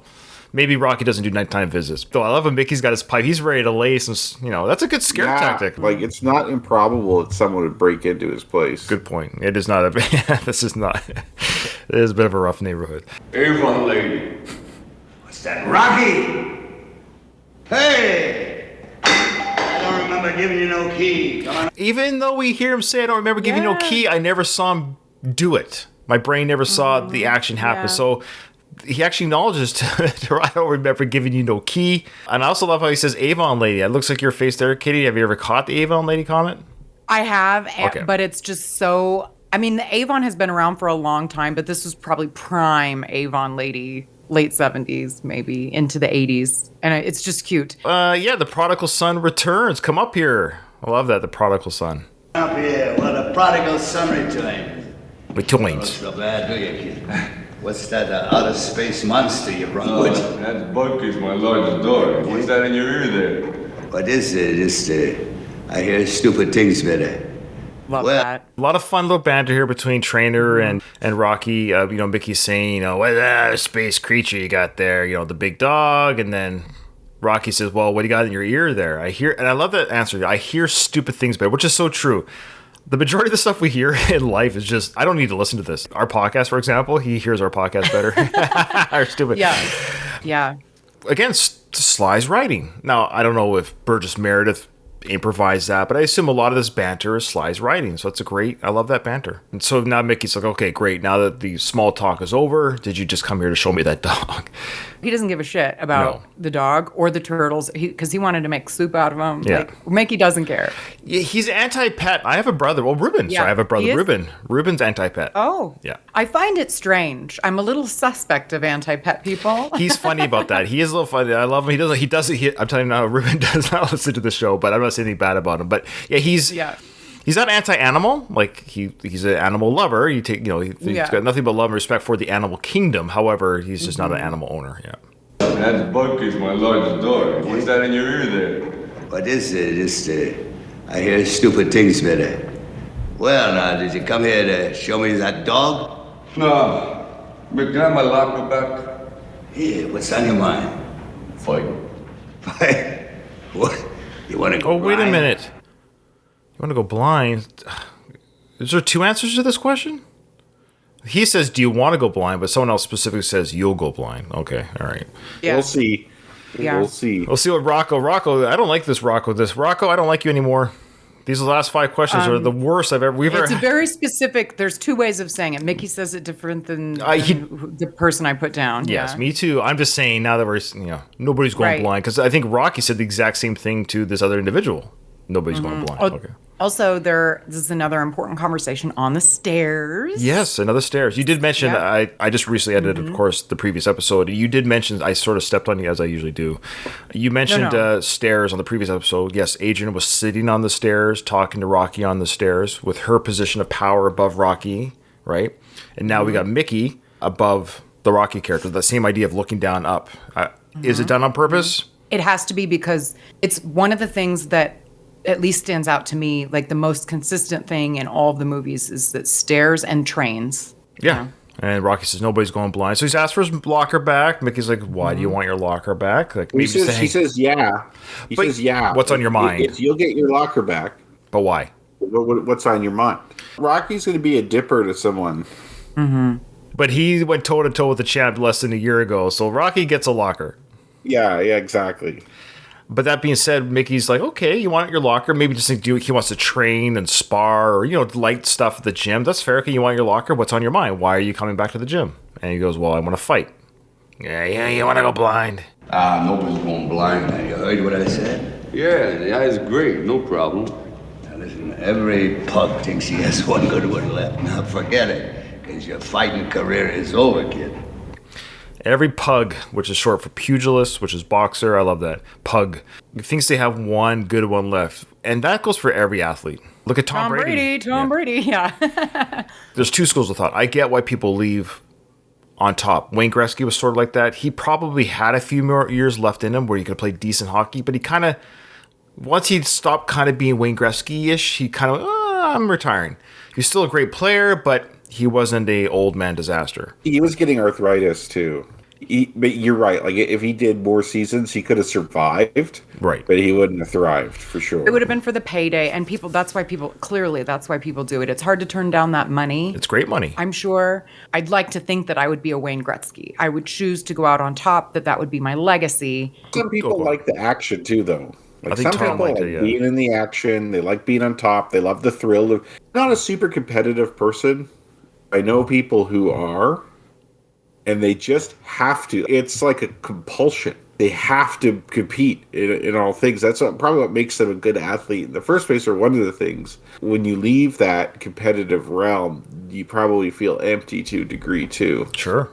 maybe Rocky doesn't do nighttime visits. Though I love when Mickey's got his pipe. He's ready to lay some, that's a good scare tactic. It's not improbable that someone would break into his place. Good point. It is not this is not, it is a bit of a rough neighborhood. Avon lady. What's that, Rocky? Hey! I don't remember giving you no key. Come on. Even though we hear him say, I don't remember giving you no key, I never saw him do it. My brain never saw the action happen. So he actually acknowledges to I don't remember giving you no key. And I also love how he says Avon lady. It looks like your face there, Kitty. Have you ever caught the Avon lady comment? I have, Okay. but it's just so. I mean, the Avon has been around for a long time, but this was probably prime Avon lady, late 70s, maybe into the 80s. And it's just cute. Yeah, the prodigal son returns. Come up here. I love that, the prodigal son. Up here, well, the prodigal son returned. Not Returns. so bad, do you, kid? What's that outer space monster you brought with you? That bug is my largest daughter. What's that in your ear there? What is it? Just, I hear stupid things better. Love Well- that. A lot of fun little banter here between Trainer and Rocky. Mickey's saying, what space creature you got there? The big dog. And then Rocky says, well, what do you got in your ear there? And I love that answer. I hear stupid things better, which is so true. The majority of the stuff we hear in life is just, I don't need to listen to this. Our podcast, for example, he hears our podcast better. Our stupid. Yeah. Again, Sly's writing. Now, I don't know if Burgess Meredith improvised that, but I assume a lot of this banter is Sly's writing. So it's I love that banter. And so now Mickey's like, okay, great. Now that the small talk is over, did you just come here to show me that dog? He doesn't give a shit about the dog or the turtles because he wanted to make soup out of them. Yeah. Like, Mickey doesn't care. Yeah, he's anti-pet. I have a brother. Well, Ruben. Yeah, Sorry, I have a brother, he is? Ruben. Ruben's anti-pet. Oh. Yeah. I find it strange. I'm a little suspect of anti-pet people. He's funny about that. He is a little funny. I love him. I'm telling you now, Ruben does not listen to the show, but I'm not saying anything bad about him. But yeah, he's not anti-animal. Like he's an animal lover. He's got nothing but love and respect for the animal kingdom. However, he's just not an animal owner. Yeah. That bug is my largest daughter. What's that in your ear there? What is it? Just, I hear stupid things better. Well, now, did you come here to show me that dog? No. But can I have my locker back? Yeah, what's on your mind? Fight. What? You want to go Oh, wait a blind? minute. You want to go blind? Is there two answers to this question? He says, do you want to go blind? But someone else specifically says, you'll go blind. Okay, all right. Yeah. We'll see. Yeah. We'll see. We'll see what Rocco, I don't like this Rocco. Rocco, I don't like you anymore. These last 5 questions are the worst we've ever It's a had. very specific. There's 2 ways of saying it. Mickey says it different than the person I put down. Yes, yeah. me too. I'm just saying now that we're, nobody's going Right. blind. Because I think Rocky said the exact same thing to this other individual. Nobody's going blind. Okay. Also, this is another important conversation on the stairs. Yes, another stairs. You did mention, Yeah. I just recently edited, of course, the previous episode. You did mention, I sort of stepped on you as I usually do. You mentioned No. stairs on the previous episode. Yes, Adrian was sitting on the stairs, talking to Rocky on the stairs with her position of power above Rocky, right? And now we got Mickey above the Rocky character. The same idea of looking down up. Is it done on purpose? It has to be because it's one of the things that at least stands out to me, like the most consistent thing in all of the movies is that stairs and trains. Yeah. And Rocky says nobody's going blind. So he's asked for his locker back. Mickey's like, why do you want your locker back? Like He says, yeah. He But says, yeah. what's on your mind? You'll get your locker back. But why? What's on your mind? Rocky's going to be a dipper to someone. But he went toe to toe with the champ less than a year ago. So Rocky gets a locker. Yeah, exactly. But that being said, Mickey's like, okay, you want your locker? Maybe just think he wants to train and spar or, light stuff at the gym. That's fair. Okay, you want your locker? What's on your mind? Why are you coming back to the gym? And he goes, well, I want to fight. Yeah, you want to go blind. Nobody's going blind. Now, you heard what I said? Yeah, the eye's great, no problem. Now, listen, every pug thinks he has one good one left. Now, forget it, because your fighting career is over, kid. Every pug, which is short for pugilist, which is boxer, I love that. Pug thinks they have one good one left. And that goes for every athlete. Look at Tom Brady. Tom Brady, yeah. There's 2 schools of thought. I get why people leave on top. Wayne Gretzky was sort of like that. He probably had a few more years left in him where he could play decent hockey, but he kind of, once he stopped kind of being Wayne Gretzky-ish, he kind of, I'm retiring. He's still a great player, but he wasn't a old man disaster. He was getting arthritis, too. But you're right. Like, if he did more seasons, he could have survived. Right. But he wouldn't have thrived, for sure. It would have been for the payday, and that's why people do it. It's hard to turn down that money. It's great money. I'm sure. I'd like to think that I would be a Wayne Gretzky. I would choose to go out on top, that would be my legacy. Some people like the action, too, though. I Like, think some Tom people liked like it, yeah. being in the action. They like being on top. They love the thrill of... Not a super competitive person. I know people who are, and they just have to. It's like a compulsion. they have to compete in all things. That's probably what makes them a good athlete in the first place, or one of the things. When you leave that competitive realm, you probably feel empty to a degree too. Sure.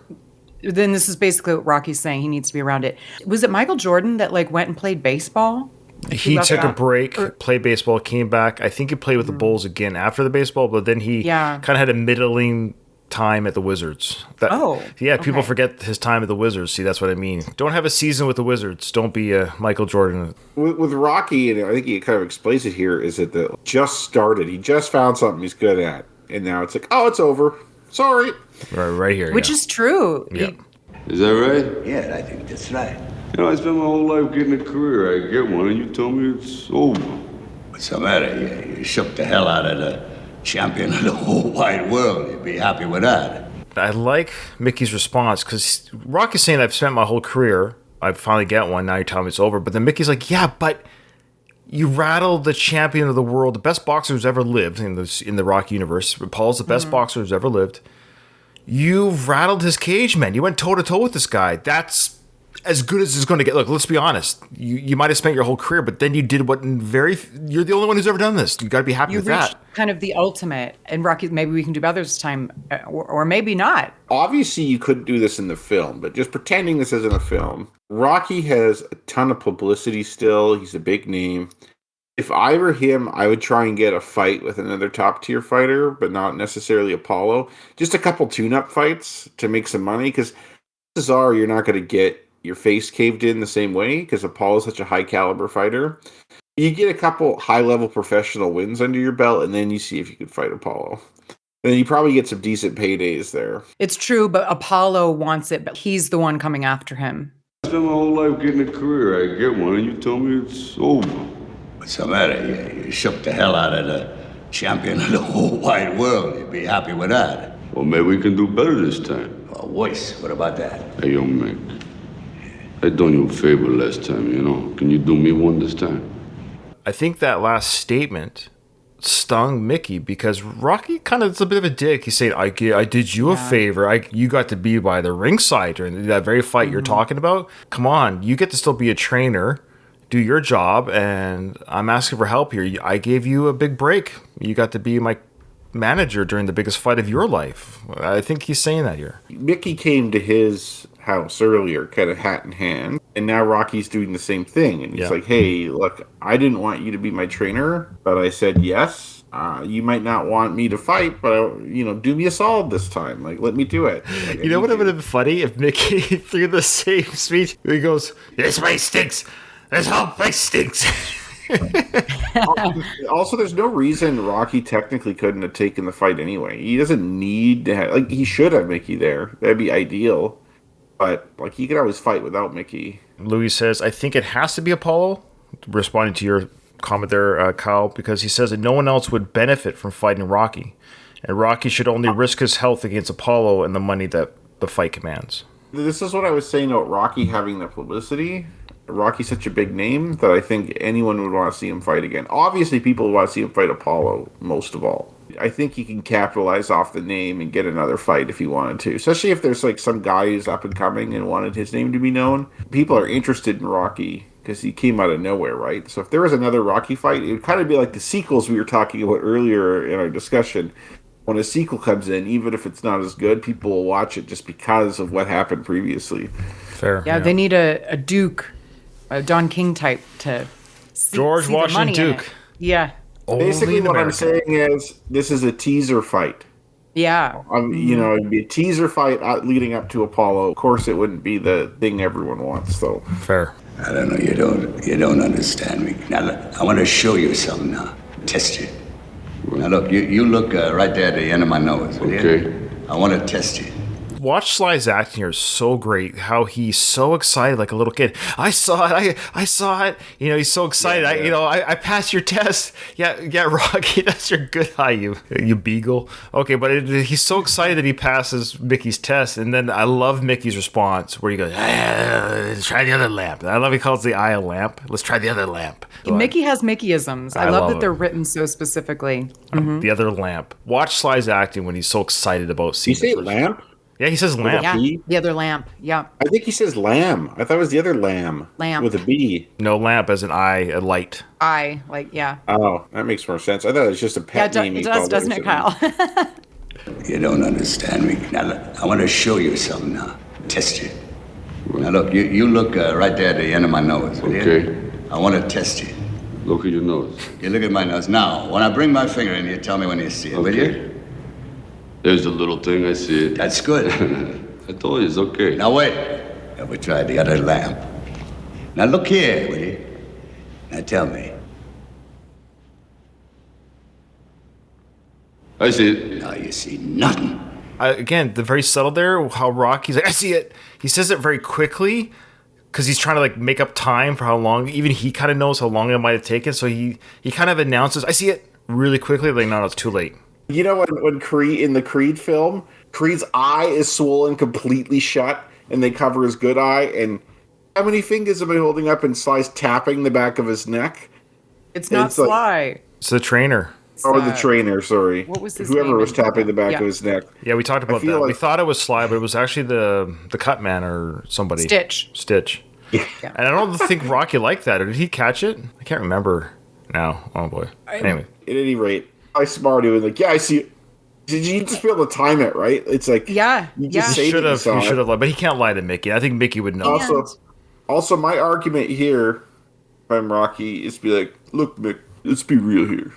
Then this is basically what Rocky's saying. He needs to be around it. Was it Michael Jordan that like went and played baseball? He took a break, played baseball, came back. I think he played with the Bulls again after the baseball, but then he kind of had a middling time at the Wizards. People forget his time at the Wizards. See, that's what I mean. Don't have a season with the Wizards. Don't be a Michael Jordan. With Rocky, and I think he kind of explains it here, is that the just started. He just found something he's good at, and now it's like, oh, it's over. Sorry. Right here. Which is true. Yeah. Is that right? Yeah, I think that's right. You know, I spent my whole life getting a career. I get one, and you tell me it's over. What's the matter? You shook the hell out of the champion of the whole wide world. You'd be happy with that. I like Mickey's response because Rocky's saying I've spent my whole career. I finally get one. Now you're telling me it's over. But then Mickey's like, yeah, but you rattled the champion of the world, the best boxer who's ever lived in the Rocky universe. Paul's the best boxer who's ever lived. You rattled his cage, man. You went toe-to-toe with this guy. That's as good as it's going to get. Look, let's be honest. You might have spent your whole career, but then you did you're the only one who's ever done this. You got to be happy with that. You reached kind of the ultimate. And Rocky, maybe we can do better this time, or maybe not. Obviously, you couldn't do this in the film, but just pretending this isn't a film. Rocky has a ton of publicity still. He's a big name. If I were him, I would try and get a fight with another top-tier fighter, but not necessarily Apollo. Just a couple tune-up fights to make some money, because Cesaro, you're not going to get your face caved in the same way, because Apollo's such a high-caliber fighter. You get a couple high-level professional wins under your belt, and then you see if you can fight Apollo. And then you probably get some decent paydays there. It's true, but Apollo wants it, but he's the one coming after him. I spent my whole life getting a career. I get one, and you tell me it's over. What's the matter? You shook the hell out of the champion of the whole wide world. You'd be happy with that. Well, maybe we can do better this time. Well, worse. What about that? Hey, yo, Mick. I done you a favor last time, you know. Can you do me one this time? I think that last statement stung Mickey because Rocky kind of is a bit of a dick. He's saying, I did you a favor. You got to be by the ringside during that very fight you're talking about. Come on, you get to still be a trainer, do your job, and I'm asking for help here. I gave you a big break. You got to be my manager during the biggest fight of your life. I think he's saying that here. Mickey came to his house earlier, kind of hat in hand, and now Rocky's doing the same thing. And he's like, hey, look, I didn't want you to be my trainer, but I said yes. You might not want me to fight, but, do me a solid this time. Like, let me do it. Like, you know what would have been funny if Mickey threw the same speech? He goes, this place stinks. This whole place stinks. Also, there's no reason Rocky technically couldn't have taken the fight anyway. He doesn't need to have, he should have Mickey there. That'd be ideal. But, he could always fight without Mickey. Louis says, I think it has to be Apollo, responding to your comment there, Kyle, because he says that no one else would benefit from fighting Rocky. And Rocky should only risk his health against Apollo and the money that the fight commands. This is what I was saying about Rocky having the publicity. Rocky's such a big name that I think anyone would want to see him fight again. Obviously, people would want to see him fight Apollo, most of all. I think he can capitalize off the name and get another fight if he wanted to. Especially if there's some guy who's up and coming and wanted his name to be known. People are interested in Rocky because he came out of nowhere, right? So if there was another Rocky fight, it would kind of be like the sequels we were talking about earlier in our discussion. When a sequel comes in, even if it's not as good, people will watch it just because of what happened previously. Fair. Yeah, they need a Duke, a Don King type to see, George see Washington the money Duke. Yeah. Basically, what I'm saying is this is a teaser fight. Yeah. It'd be a teaser fight leading up to Apollo. Of course, it wouldn't be the thing everyone wants, though. Fair. I don't know. You don't understand me. Now, look, I want to show you something now. Test you. Now, look, you look right there at the end of my nose. Okay. I want to test you. Watch Sly's acting here is so great. How he's so excited, like a little kid. I saw it. I saw it. He's so excited. Yeah. I passed your test. Yeah, Rocky, that's your good eye, you beagle. Okay, but he's so excited that he passes Mickey's test, and then I love Mickey's response where he goes, let's try the other lamp. I love he calls the eye a lamp. Let's try the other lamp. Mickey has Mickeyisms. I love that they're written so specifically. The other lamp. Watch Sly's acting when he's so excited about seeing. You say lamp? Yeah, he says lamp. Yeah, B? the other lamp. Yeah, I think he says lamb. I thought it was the other lamb. Lamp. With a B. No, lamp as an eye, a light. yeah. Oh, that makes more sense. I thought it was just a pet Yeah, name. it he does, called doesn't it, Kyle? You don't understand me. Now, look, I want to show you something now. Test you. Now, look, you look right there at the end of my nose. Will Okay. You? I want to test you. Look at your nose. You look at my nose. Now, when I bring my finger in, you tell me when you see it, will you? There's the little thing, I see it. That's good. I told you, it's okay. Now, wait. Now, we tried the other lamp. Now, look here, will you? Now, tell me. I see it. Now, you see nothing. Again, the very subtle there, how Rocky's like, I see it. He says it very quickly because he's trying to like make up time for how long. Even he kind of knows how long it might have taken. So he kind of announces, I see it really quickly. Like, no, it's too late. You know when Creed in the Creed film, Creed's eye is swollen completely shut, and they cover his good eye. And how many fingers am I holding up? And Sly's tapping the back of his neck. It's not It's like- Sly. It's the trainer. Or the trainer, sorry. What was his Whoever name? was tapping the back Yeah. of his neck. Yeah, we talked about feel that. like- We thought it was Sly, but it was actually the cut man or somebody. Stitch. And I don't think Rocky liked that. Or did he catch it? I can't remember now. Oh boy. Anyway. At any rate, I smarted and like, yeah, I see it. Did you just be able to time it, right? It's like, Yeah, you yeah. just He say should that you have. saw He it. should have lied, but he can't lie to Mickey. I think Mickey would know. Also, my argument here, if I'm Rocky, is to be like, look, Mick, let's be real here.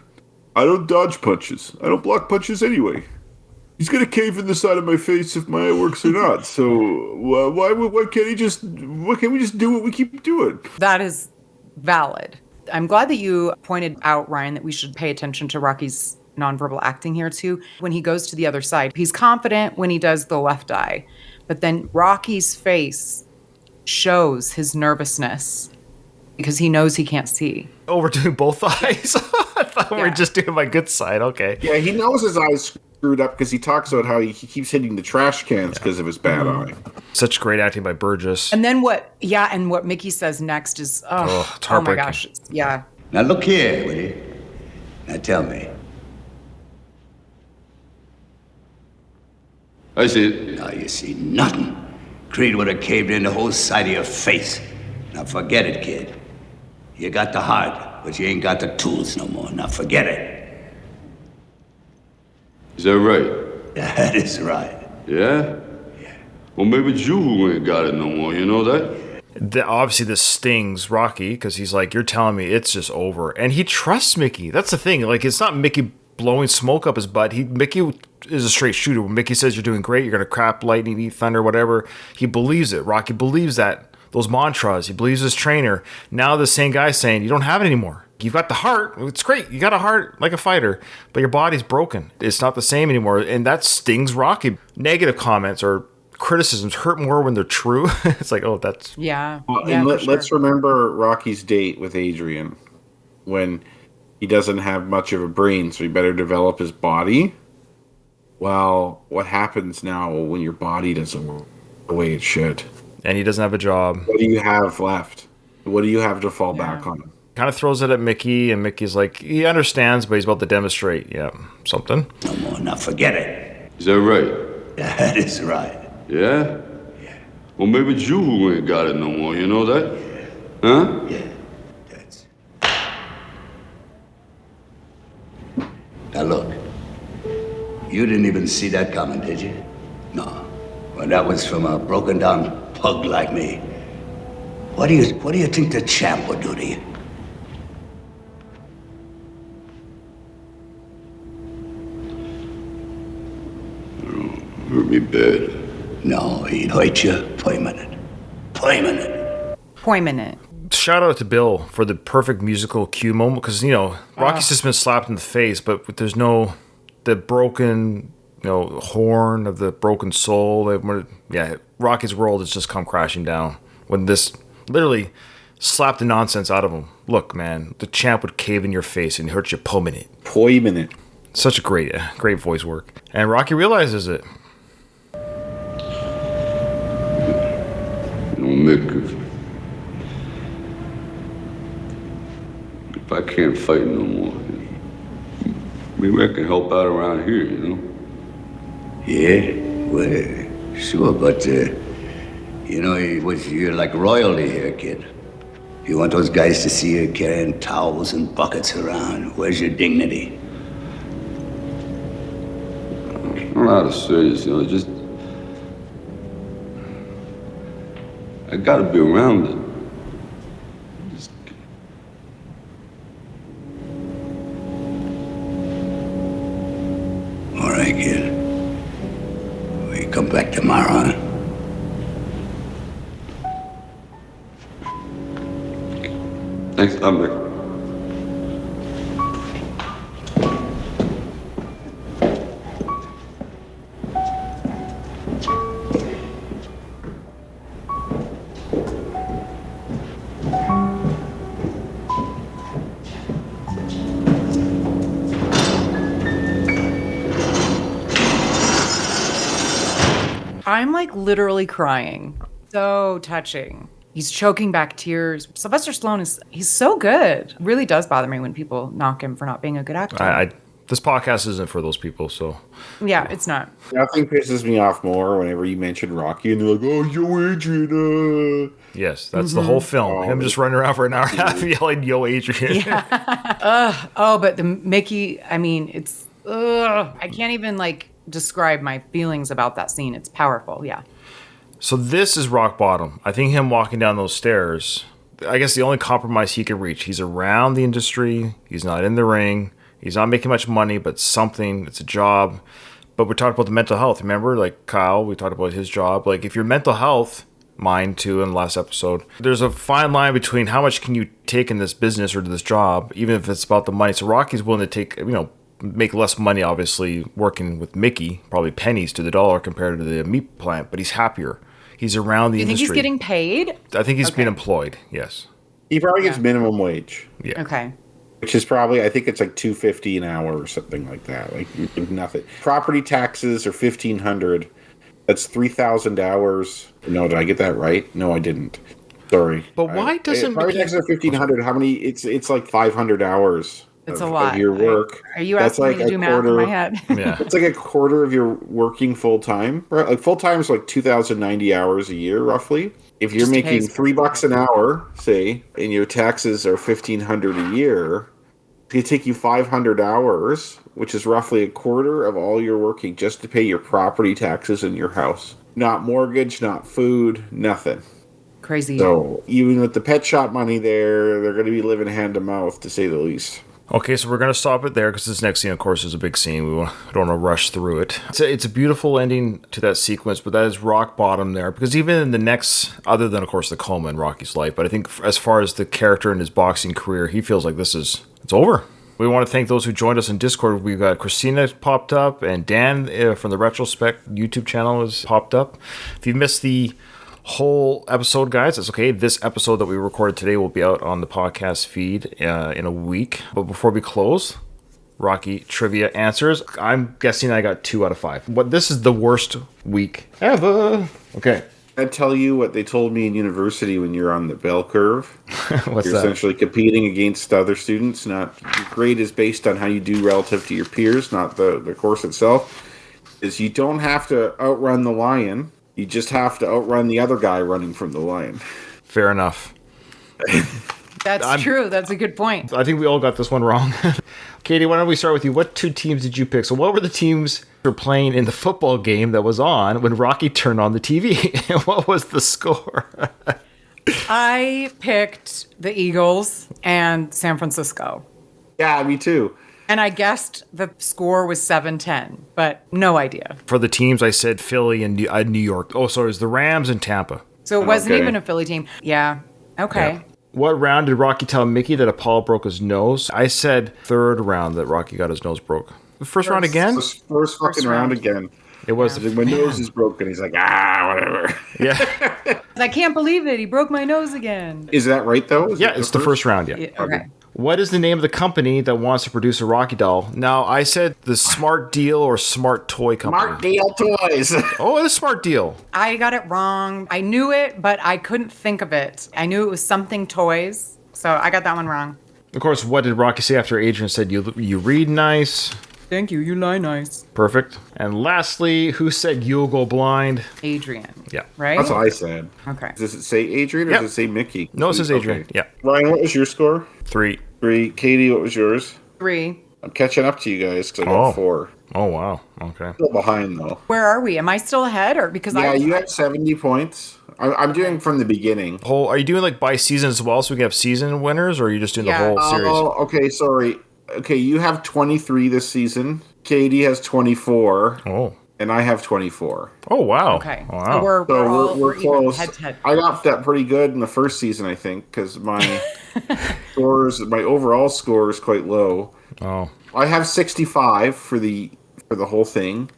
I don't dodge punches. I don't block punches anyway. He's gonna cave in the side of my face if my eye works or not. So why can't he just? Why can't we just do what we keep doing? That is valid. I'm glad that you pointed out, Ryan, that we should pay attention to Rocky's nonverbal acting here too. When he goes to the other side, he's confident when he does the left eye, but then Rocky's face shows his nervousness because he knows he can't see. Oh, we're doing both eyes. I thought we were Yeah. just doing my good side. Okay. Yeah, he knows his eye's screwed up because he talks about how he keeps hitting the trash cans because of his bad eye. Such great acting by Burgess. And then what Mickey says next is, it's oh my heartbreaking. gosh. Yeah. Now, look here, will you? Now, tell me. I see it. Now, you see nothing. Creed would have caved in the whole side of your face. Now, forget it, kid. You got the heart, but you ain't got the tools no more. Now, forget it. Is that right? That is right. Yeah? Well, maybe it's you who ain't got it no more. You know that? Obviously, this stings Rocky because he's like, you're telling me it's just over. And he trusts Mickey. That's the thing. Like, it's not Mickey blowing smoke up his butt. Mickey is a straight shooter. When Mickey says you're doing great, you're going to crap lightning, eat thunder, whatever, he believes it. Rocky believes that. Those mantras. He believes his trainer. Now the same guy's saying, you don't have it anymore. You've got the heart. It's great. You got a heart like a fighter, but your body's broken. It's not the same anymore. And that stings Rocky. Negative comments or criticisms hurt more when they're true. It's like, oh, that's... Yeah. Well, yeah, and for sure. let's remember Rocky's date with Adrian when he doesn't have much of a brain, so he better develop his body. Well, what happens now when your body doesn't work the way it should? And he doesn't have a job. What do you have left? What do you have to fall back on? Kind of throws it at Mickey, and Mickey's like, he understands, but he's about to demonstrate, something. No more. Now, forget it. Is that right? That is right. Yeah? Well, maybe it's you who ain't got it no more. You know that? Huh? Yeah. That's... Now, look. You didn't even see that coming, did you? No. Well, that was from a broken-down pug like me. What do you think the champ would do to you? Hurt me bad. No, he'd hurt you permanent. Permanent. Poignant. Shout out to Bill for the perfect musical cue moment, because, Rocky's just been slapped in the face, but there's no... the broken... horn of the broken soul. Rocky's world has just come crashing down when this literally slapped the nonsense out of him. Look, man, the champ would cave in your face and hurt you permanent. Poignant. Such a great voice work. And Rocky realizes it. Mick, if I can't fight no more, maybe I can help out around here, Yeah? Well, Sure, but, you're like royalty here, kid. You want those guys to see you carrying towels and buckets around. Where's your dignity? I'm not a serious, just... I gotta be around it. Just... All right, kid. We come back tomorrow, huh? Thanks, I'm back. I'm like literally crying. So touching. He's choking back tears. Sylvester Stallone he's so good. It really does bother me when people knock him for not being a good actor. This podcast isn't for those people, so. Yeah, it's not. Nothing pisses me off more whenever you mention Rocky and they're like, "Oh, Yo, Adrian." Yes, that's the whole film. Him just running around for an hour and a half yelling, "Yo, Adrian." Yeah. But the Mickey, I mean, it's, I can't even like describe my feelings about that scene. It's powerful. Yeah. So this is rock bottom. I think him walking down those stairs, I guess the only compromise he can reach. He's around the industry. He's not in the ring. He's not making much money, but something. It's a job. But we talked about the mental health. Remember, like Kyle, we talked about his job. Like if your mental health, mine too in the last episode, there's a fine line between how much can you take in this business or this job, even if it's about the money. So Rocky's willing to take, make less money, obviously, working with Mickey, probably pennies to the dollar compared to the meat plant, but he's happier. He's around the industry. You think he's getting paid? I think he's being employed, yes. He probably gets minimum wage. Yeah. Okay. Which is probably, I think it's like $2.50 an hour or something like that. Like nothing. Property taxes are $1,500. That's 3,000 hours. No, did I get that right? No, I didn't. Sorry. But why doesn't property taxes are 1,500? How many? It's like 500 hours. It's a lot. Of your work. Are you asking me to do math in my head? Yeah. It's like a quarter of your working full time. Right? Like full time is like 2,090 hours a year, roughly. If you're making $3 an hour, say, and your taxes are $1,500 a year, it take you 500 hours, which is roughly a quarter of all your working just to pay your property taxes in your house. Not mortgage, not food, nothing. Crazy. So even with the pet shop money there, they're going to be living hand to mouth, to say the least. Okay, so we're going to stop it there because this next scene, of course, is a big scene. We don't want to rush through it. It's a beautiful ending to that sequence, but that is rock bottom there. Because even in the next, other than, of course, the coma in Rocky's life, but I think as far as the character and his boxing career, he feels like it's over. We want to thank those who joined us in Discord. We've got Christina popped up, and Dan from the Retrospect YouTube channel has popped up. If you missed the whole episode, guys, it's okay. This episode that we recorded today will be out on the podcast feed in a week. But before we close, Rocky trivia answers. I'm guessing I got 2 out of 5. This is the worst week ever. Okay. I tell you what they told me in university when you're on the bell curve. What's you're that? Essentially competing against other students. Not your grade is based on how you do relative to your peers, not the course itself. Is you don't have to outrun the lion. You just have to outrun the other guy running from the lion. Fair enough. That's true. That's a good point. I think we all got this one wrong. Katie, why don't we start with you? What 2 teams did you pick? So what were the teams who were playing in the football game that was on when Rocky turned on the TV? What was the score? I picked the Eagles and San Francisco. Yeah, me too. And I guessed the score was 7-10, but no idea. For the teams, I said Philly and New York. Oh, sorry, it was the Rams and Tampa. So it wasn't even a Philly team. Yeah. Okay. Yeah. What round did Rocky tell Mickey that Apollo broke his nose? I said 3rd round that Rocky got his nose broke. The first round again? First fucking round again. It was. Yeah. My nose is broken. He's like, whatever. Yeah. I can't believe it. He broke my nose again. Is that right, though? Yeah, it's the first round, yeah. Okay. What is the name of the company that wants to produce a Rocky doll? Now, I said the Smart Deal or Smart Toy Company. Smart Deal Toys. Oh, it is Smart Deal. I got it wrong. I knew it, but I couldn't think of it. I knew it was something toys, so I got that one wrong. Of course, what did Rocky say after Adrian said, you read nice? Thank you. You lie nice. Perfect. And lastly, who said you'll go blind? Adrian. Yeah. Right? That's what I said. Okay. Does it say Adrian or Yep. does it say Mickey? No, it says Adrian. Okay. Yeah. Ryan, what was your score? 3. 3. Katie, what was yours? 3. I'm catching up to you guys because I got 4. Oh, wow. Okay. Still behind, though. Where are we? Am I still ahead or because Yeah, you have 70 points. I'm doing from the beginning. Are you doing like by season as well so we can have season winners or are you just doing the whole series? Oh, okay, sorry. Okay, you have 23 this season. Katie has 24. Oh. And I have 24. Oh, wow. Okay. Wow. So we're even close. head to head. I got that pretty good in the first season, I think, because my my overall score is quite low. Oh. I have 65 for the whole thing.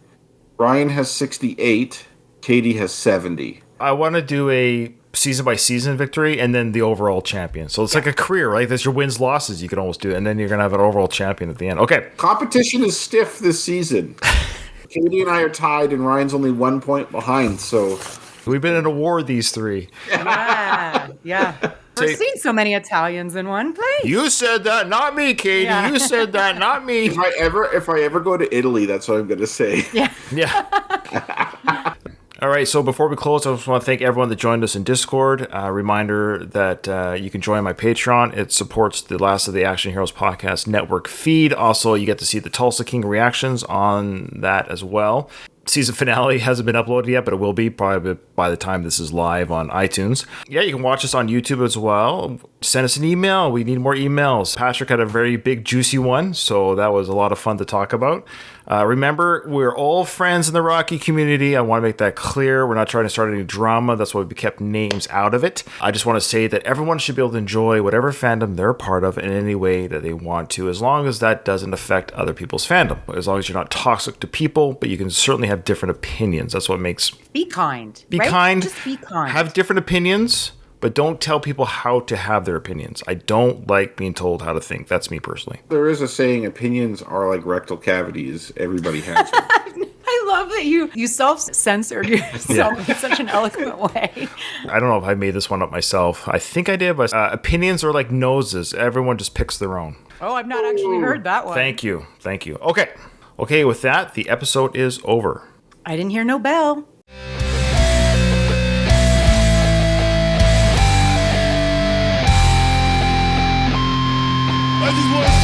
Ryan has 68. Katie has 70. I want to do a season by season victory and then the overall champion. So it's like a career, right? That's your wins, losses. You can almost do it. And then you're going to have an overall champion at the end. Okay. Competition is stiff this season. Katie and I are tied, and Ryan's only 1 point behind. So we've been in a war, these 3. Yeah. We're seeing so many Italians in one place. You said that, not me, Katie. Yeah. You said that, not me. if I ever go to Italy, that's what I'm going to say. Yeah. Yeah. All right, so before we close, I just want to thank everyone that joined us in Discord. Reminder that you can join my Patreon. It supports the Last of the Action Heroes podcast network feed. Also, you get to see the Tulsa King reactions on that as well. Season finale hasn't been uploaded yet, but it will be probably by the time this is live on iTunes. Yeah, you can watch us on YouTube as well. Send us an email. We need more emails. Patrick had a very big, juicy one, so that was a lot of fun to talk about. Remember, we're all friends in the Rocky community. I want to make that clear. We're not trying to start any drama. That's why we kept names out of it. I just want to say that everyone should be able to enjoy whatever fandom they're a part of in any way that they want to, as long as that doesn't affect other people's fandom. As long as you're not toxic to people, but you can certainly have different opinions. That's what makes... Be kind. Be right? kind. Just be kind. Have different opinions, but don't tell people how to have their opinions. I don't like being told how to think. That's me personally. There is a saying, opinions are like rectal cavities. Everybody has them. I love that you self-censored yourself in such an eloquent way. I don't know if I made this one up myself. I think I did, but opinions are like noses. Everyone just picks their own. Oh, I've not actually heard that one. Thank you. Okay, with that, the episode is over. I didn't hear no bell. I just want